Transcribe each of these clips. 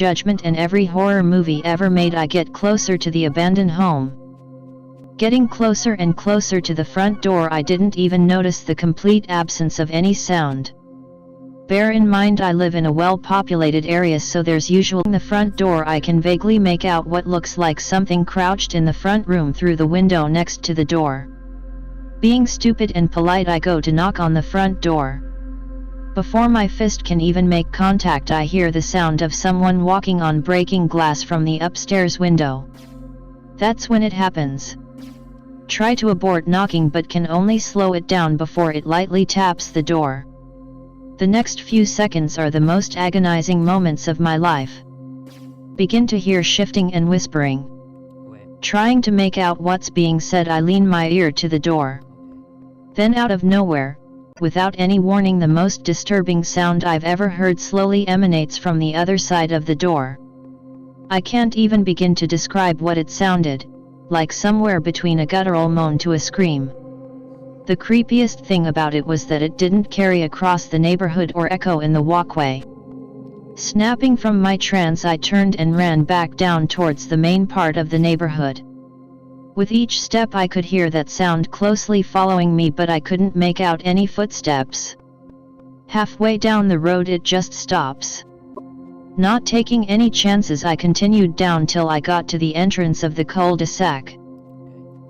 judgment and every horror movie ever made, I get closer to the abandoned home. Getting closer and closer to the front door, I didn't even notice the complete absence of any sound. Bear in mind I live in a well-populated area, so there's usually the front door. I can vaguely make out what looks like something crouched in the front room through the window next to the door. Being stupid and polite, I go to knock on the front door. Before my fist can even make contact, I hear the sound of someone walking on breaking glass from the upstairs window. That's when it happens. Try to abort knocking but can only slow it down before it lightly taps the door. The next few seconds are the most agonizing moments of my life. Begin to hear shifting and whispering. Trying to make out what's being said, I lean my ear to the door. Then out of nowhere, without any warning, the most disturbing sound I've ever heard slowly emanates from the other side of the door. I can't even begin to describe what it sounded, like somewhere between a guttural moan to a scream. The creepiest thing about it was that it didn't carry across the neighborhood or echo in the walkway. Snapping from my trance, I turned and ran back down towards the main part of the neighborhood. With each step I could hear that sound closely following me, but I couldn't make out any footsteps. Halfway down the road it just stops. Not taking any chances, I continued down till I got to the entrance of the cul-de-sac.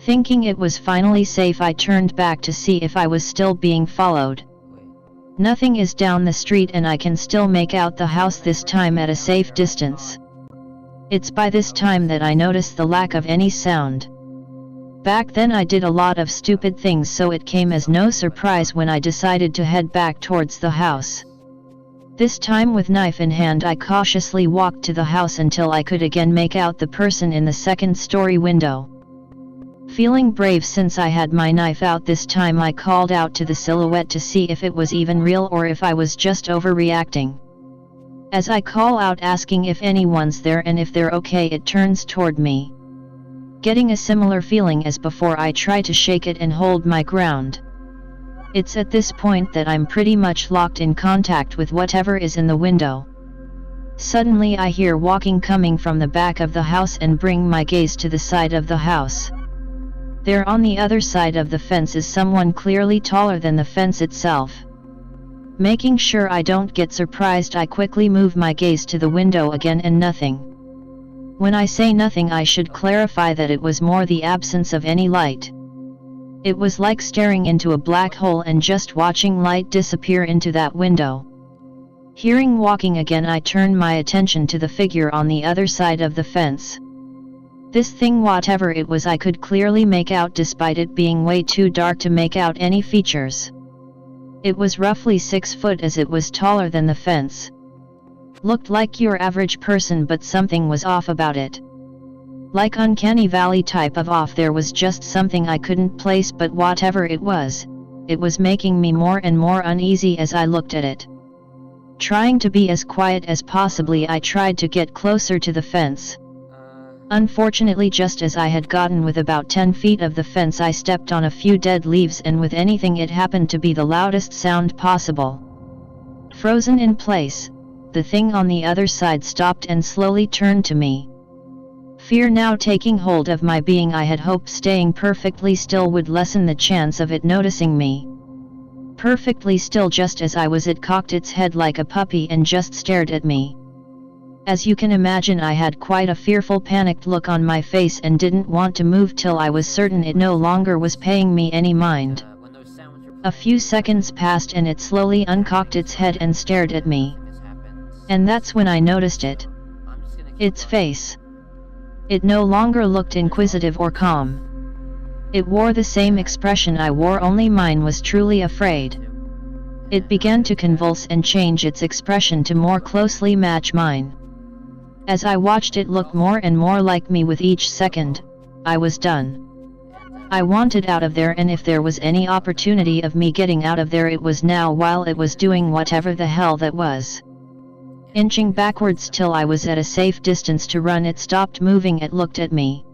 Thinking it was finally safe, I turned back to see if I was still being followed. Nothing is down the street and I can still make out the house, this time at a safe distance. It's by this time that I notice the lack of any sound. Back then I did a lot of stupid things, so it came as no surprise when I decided to head back towards the house. This time with knife in hand, I cautiously walked to the house until I could again make out the person in the second-story window. Feeling brave since I had my knife out this time, I called out to the silhouette to see if it was even real or if I was just overreacting. As I call out asking if anyone's there and if they're okay, it turns toward me. Getting a similar feeling as before, I try to shake it and hold my ground. It's at this point that I'm pretty much locked in contact with whatever is in the window. Suddenly I hear walking coming from the back of the house and bring my gaze to the side of the house. There on the other side of the fence is someone clearly taller than the fence itself. Making sure I don't get surprised, I quickly move my gaze to the window again, and nothing. When I say nothing, I should clarify that it was more the absence of any light. It was like staring into a black hole and just watching light disappear into that window. Hearing walking again, I turn my attention to the figure on the other side of the fence. This thing, whatever it was, I could clearly make out despite it being way too dark to make out any features. It was roughly 6 foot, as it was taller than the fence. Looked like your average person, but something was off about it. Like uncanny valley type of off. There was just something I couldn't place, but whatever it was making me more and more uneasy as I looked at it. Trying to be as quiet as possibly, I tried to get closer to the fence. Unfortunately, just as I had gotten within about 10 feet of the fence, I stepped on a few dead leaves, and with anything it happened to be the loudest sound possible. Frozen in place, the thing on the other side stopped and slowly turned to me. Fear now taking hold of my being, I had hoped staying perfectly still would lessen the chance of it noticing me. Perfectly still, just as I was, it cocked its head like a puppy and just stared at me. As you can imagine, I had quite a fearful, panicked look on my face and didn't want to move till I was certain it no longer was paying me any mind. A few seconds passed and it slowly uncocked its head and stared at me. And that's when I noticed it. Its face. It no longer looked inquisitive or calm. It wore the same expression I wore, only mine was truly afraid. It began to convulse and change its expression to more closely match mine. As I watched it look more and more like me with each second, I was done. I wanted out of there, and if there was any opportunity of me getting out of there, it was now, while it was doing whatever the hell that was. Inching backwards till I was at a safe distance to run, it stopped moving. It looked at me.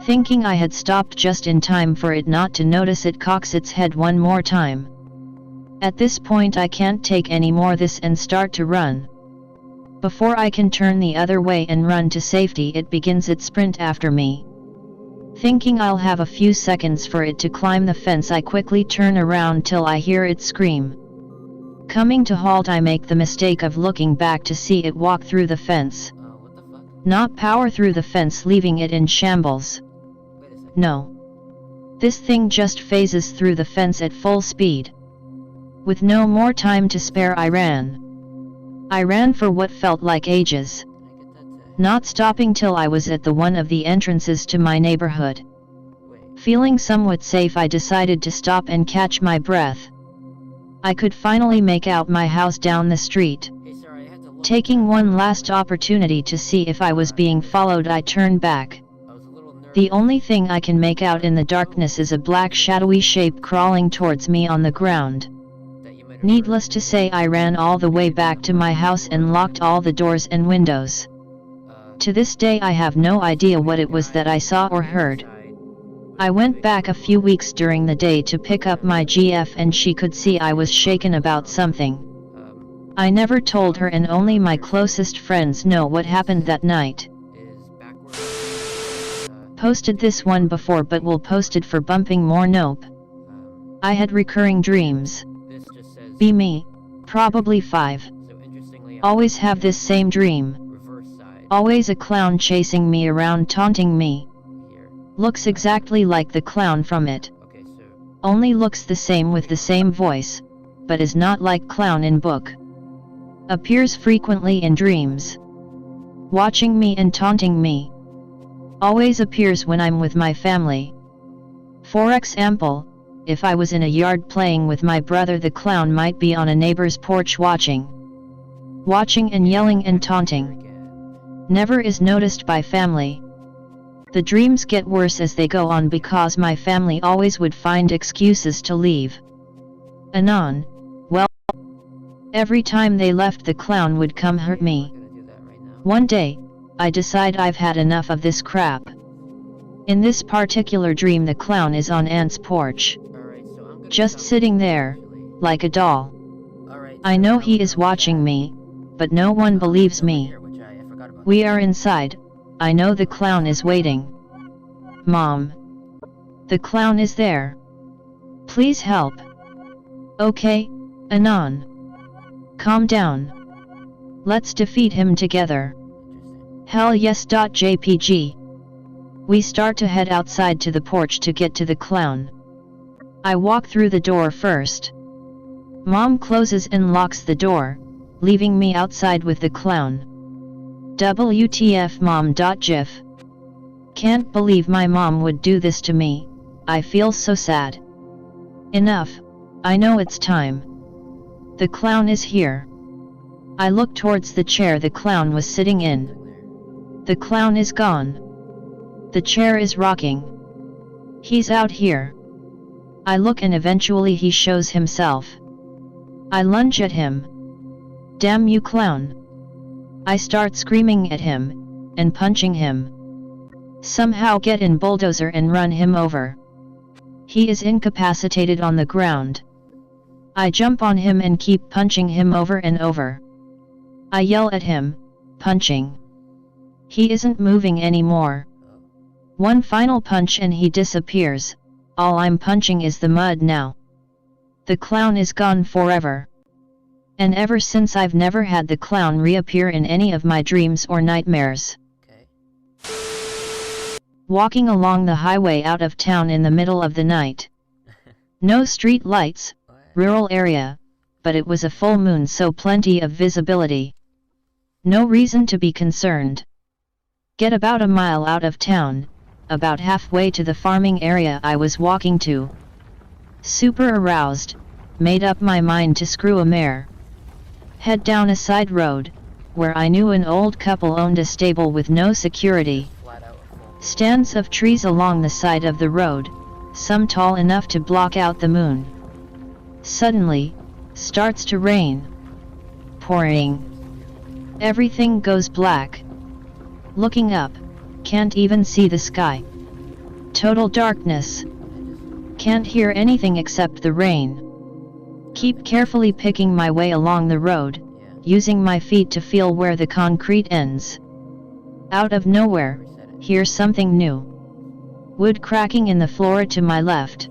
Thinking I had stopped just in time for it not to notice, it cocks its head one more time. At this point I can't take any more this and start to run. Before I can turn the other way and run to safety, it begins its sprint after me. Thinking I'll have a few seconds for it to climb the fence, I quickly turn around till I hear it scream. Coming to halt, I make the mistake of looking back to see it walk through the fence. What the fuck? Not power through the fence, leaving it in shambles. Wait a second. No. This thing just phases through the fence at full speed. With no more time to spare, I ran. I ran for what felt like ages, Can I get that to... not stopping till I was at the one of the entrances to my neighborhood. Wait. Feeling somewhat safe, I decided to stop and catch my breath. I could finally make out my house down the street. Hey, sir, I had to look... Taking one last opportunity to see if I was being followed, I turned back. I was a little nervous. The only thing I can make out in the darkness is a black shadowy shape crawling towards me on the ground. That you might have Needless to say, I ran all the way back to my house and locked all the doors and windows. heard. To this day I have no idea what it was that I saw or heard. I went back a few weeks during the day to pick up my GF, and she could see I was shaken about something. I never told her, and only my closest friends know what happened that night. Is backwards... Posted this one before, but will post it for bumping more. Nope. I had recurring dreams. This just says... Be me. Probably 5. So interestingly... Always have this same dream. Reverse side. Always a clown chasing me around, taunting me. Here. Looks exactly like the clown from it. Okay, so... Only looks the same with the same voice, but is not like clown in book. Appears frequently in dreams. Watching me and taunting me. Always appears when I'm with my family. For example, if I was in a yard playing with my brother, the clown might be on a neighbor's porch watching and yelling and taunting. Never is noticed by family. The dreams get worse as they go on because my family always would find excuses to leave. Anon, well, every time they left, the clown would come hurt me. I'm gonna do that right now. One day, I decide I've had enough of this crap. In this particular dream, the clown is on Aunt's porch, Alright, so I'm gonna... just sitting there, like a doll. Alright, I know he is watching me, but no one believes me. Which I forgot about. We are inside. I know the clown is waiting. Mom. The clown is there. Please help. Okay, Anon. Calm down. Let's defeat him together. Interesting. Hell yes. JPG. We start to head outside to the porch to get to the clown. I walk through the door first. Mom closes and locks the door, leaving me outside with the clown. WTF mom.gif. Can't believe my mom would do this to me. I feel so sad. Enough, I know it's time. The clown is here. I look towards the chair the clown was sitting in. The clown is gone. The chair is rocking. He's out here. I look and eventually he shows himself. I lunge at him. Damn you, clown. I start screaming at him, and punching him. Somehow get in bulldozer and run him over. He is incapacitated on the ground. I jump on him and keep punching him over and over. I yell at him, punching. He isn't moving anymore. One final punch and he disappears. All I'm punching is the mud now. The clown is gone forever. And ever since I've never had the clown reappear in any of my dreams or nightmares. Okay. Walking along the highway out of town in the middle of the night. No street lights, rural area, but it was a full moon, so plenty of visibility. No reason to be concerned. Get about a mile out of town, about halfway to the farming area I was walking to. Super aroused, made up my mind to screw a mare. Head down a side road, where I knew an old couple owned a stable with no security. Flat out full. Stands of trees along the side of the road, some tall enough to block out the moon. Suddenly, starts to rain. Pouring. Everything goes black. Looking up, can't even see the sky. Total darkness. Can't hear anything except the rain. Keep carefully picking my way along the road, using my feet to feel where the concrete ends. Out of nowhere, hear something new. Wood cracking in the floor to my left.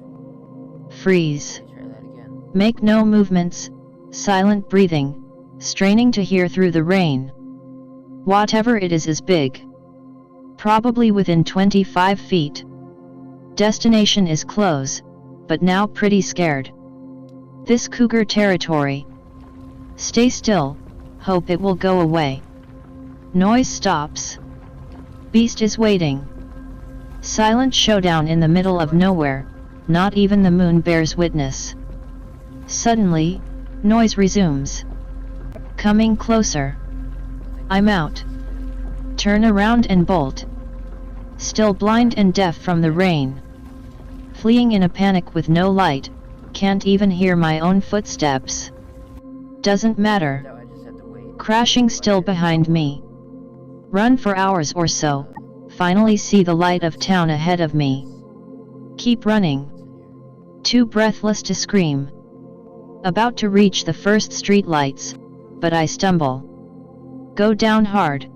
Freeze. Okay, try that again. Make no movements, silent breathing, straining to hear through the rain. Whatever it is big. Probably within 25 feet. Destination is close, but now pretty scared. This cougar territory. Stay still, hope it will go away. Noise stops. Beast is waiting. Silent showdown in the middle of nowhere, not even the moon bears witness. Suddenly, noise resumes. Coming closer. I'm out. Turn around and bolt. Still blind and deaf from the rain. Fleeing in a panic with no light, can't even hear my own footsteps. Doesn't matter. No, I just had to wait. Crashing still behind me. Run for hours or so, finally see the light of town ahead of me. Keep running. Too breathless to scream. About to reach the first street lights, but I stumble. Go down hard.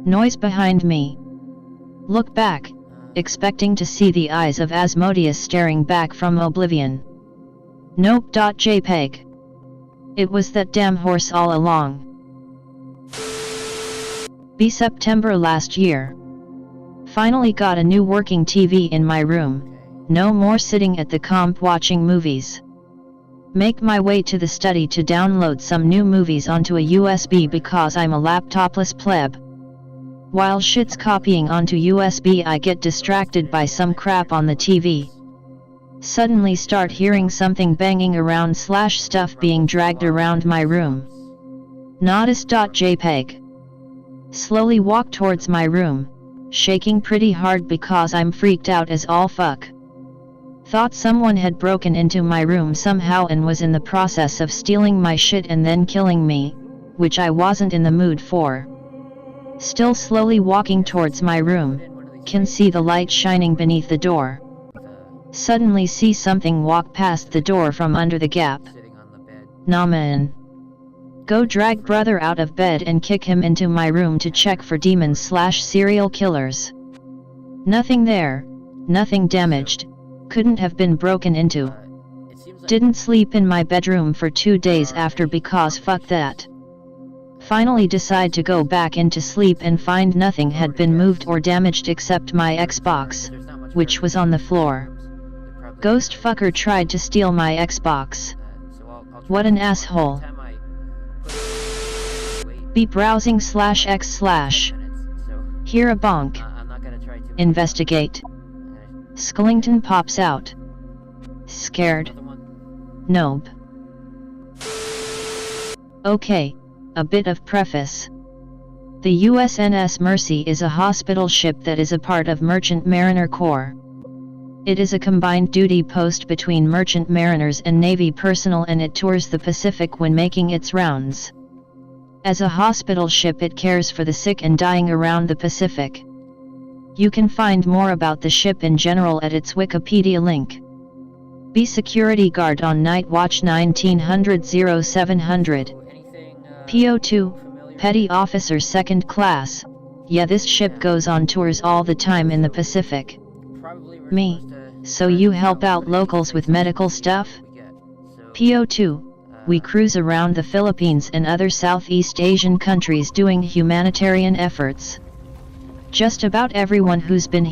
Noise behind me. Look back, expecting to see the eyes of Asmodeus staring back from oblivion. Nope. JPEG. It was that damn horse all along. September last year. Finally got a new working TV in my room. No more sitting at the comp watching movies. Make my way to the study to download some new movies onto a USB because I'm a laptopless pleb. While shit's copying onto USB, I get distracted by some crap on the TV. Suddenly start hearing something banging around / stuff being dragged around my room. Notice.jpg. Slowly walk towards my room, shaking pretty hard because I'm freaked out as all fuck. Thought someone had broken into my room somehow and was in the process of stealing my shit and then killing me, which I wasn't in the mood for. Still slowly walking towards my room, can see the light shining beneath the door. Suddenly see something walk past the door from under the gap. Sitting on the bed. Nah man. Go drag brother out of bed and kick him into my room to check for demons / serial killers. Nothing there, nothing damaged, couldn't have been broken into. It seems like Didn't sleep in my bedroom for 2 days after because fuck that. Finally decide to go back into sleep and find nothing had been moved or damaged except my Xbox, there's not much which was on the floor. It probably- Ghost fucker tried to steal my Xbox. so I'll What try an to- asshole. Time I wait Be browsing /x/. minutes, so Hear a bonk. I'm not gonna try too much. Investigate. I'm gonna- Skellington pops out. Scared? Another one? Nope. Okay, a bit of preface. The USNS Mercy is a hospital ship that is a part of Merchant Mariner Corps. It is a combined duty post between merchant mariners and Navy personnel, and it tours the Pacific when making its rounds. As a hospital ship, it cares for the sick and dying around the Pacific. You can find more about the ship in general at its Wikipedia link. Be security guard on night watch 1900-0700. Anything, PO2, familiar? Petty Officer 2nd Class. Yeah, this ship goes on tours all the time in the Pacific. Probably we're Me. supposed to So try you to help find out what locals with medical stuff? we get. So, PO2, we cruise around the Philippines and other Southeast Asian countries doing humanitarian efforts. Just about everyone who's been